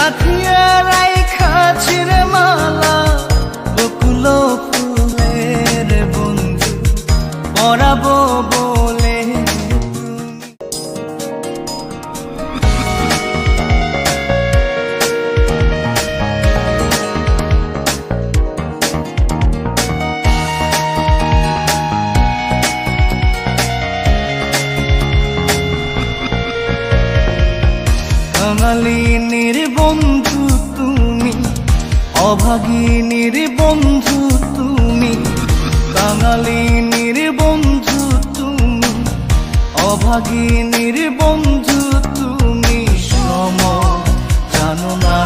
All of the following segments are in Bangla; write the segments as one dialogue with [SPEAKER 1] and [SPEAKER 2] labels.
[SPEAKER 1] গাথিয়া রাইখা ছিঁড়ে মালা বকুল ফুলের বন্ধু পরাবো বলে কাঙালিনীর বন্ধু তুমি, অভাগিনীর বন্ধু তুমি। কাঙালিনীর বন্ধু তুমি, অভাগিনীর বন্ধু তুমি। সম জানো না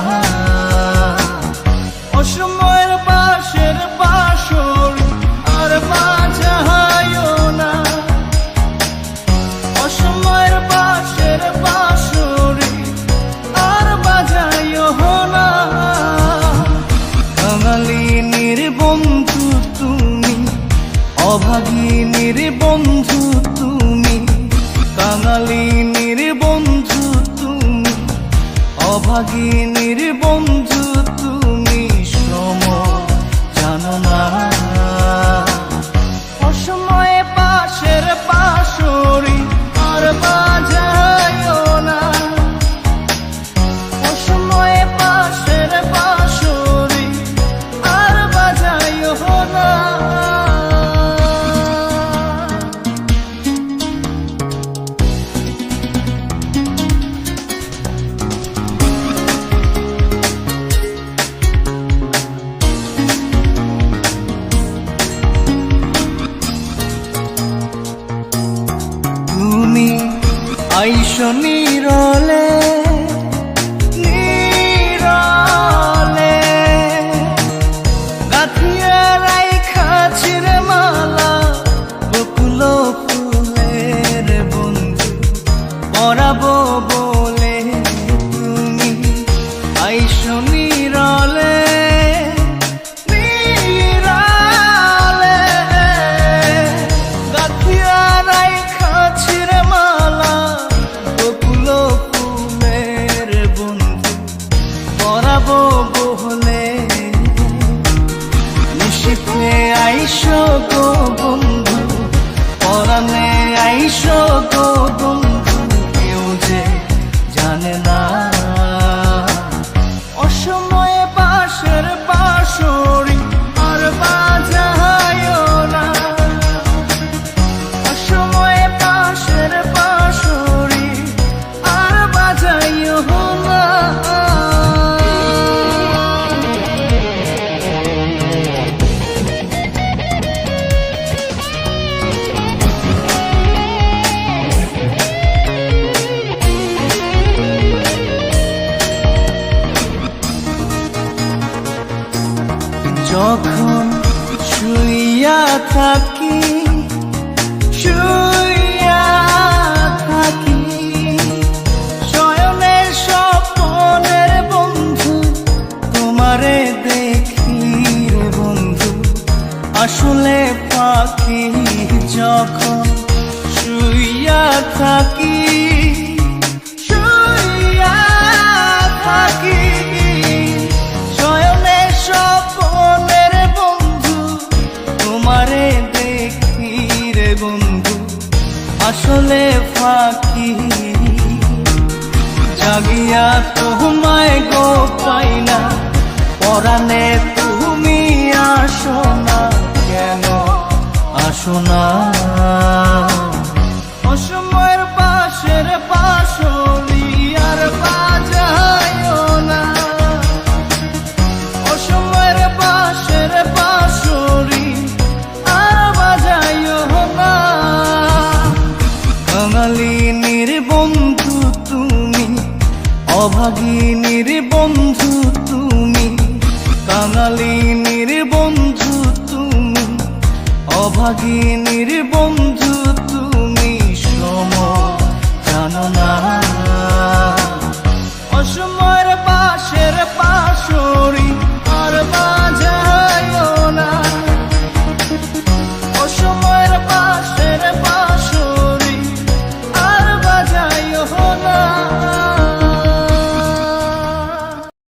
[SPEAKER 1] অসময়ের বাঁশের বাঁশর আর বাজায়ও না। অসময়ের বাঁশের বাঁশর আর বাজায়ও না। কাঙালিনীর বন্ধু তুমি, অভাগিনীর বন্ধু তুমি। কাঙালিনীর বন্ধু তুমি, অভাগিনীর বন্ধু তুমি। সম জানো না অসময়ে পাশের পাশরি আর বাজায়ও না। অসময়ে পাশের পাশরি আর বাজায়ও না। তুমি আইসো নীরলে নীরলে, গাথিয়া রাইখা ছিঁড়ে মালা বকুল ফুলের বন্ধু পরাবো বলে। তুমি আইসো নীরলে নীরলে, গাথিয়া রাইখা ছিঁড়ে মালা বকুল ফুলের বন্ধু পরাবো বলে। নিশিতে আইসো গো বন্ধু, পরাণে আইসো গো বন্ধু। কেউ যে জানে না অসময়ে পাশের পাশরি আর বাজায়ও না। অসময়ে পাশের পাশরি আর বাজায়ও না। যখন শুইয়া থাকি শুইয়া থাকি, শয়নের স্বপ্নের বন্ধু তোমারে দেখি রে বন্ধু আসলে পাখি। যখন শুইয়া থাকি শুইয়া থাকি, শয়নের স্বপ্নের বন্ধু তোমারে দেখি রে বন্ধু আসলে ফাঁকি। জাগিয়া তোমায় গো পাই না, পরাণে তুমি আসো না। কেন আসো না অসময়ের পাশের পাশরি আর বাজায়ও না। অসময়ের পাশের পাশরি আর বাজায়ও না। কাঙালিনীর বন্ধু তুমি, অভাগিনীর বন্ধু তুমি। কাঙালিনীর বন্ধু তুমি, অভাগিনীর বন্ধু তুমি। সম জানো না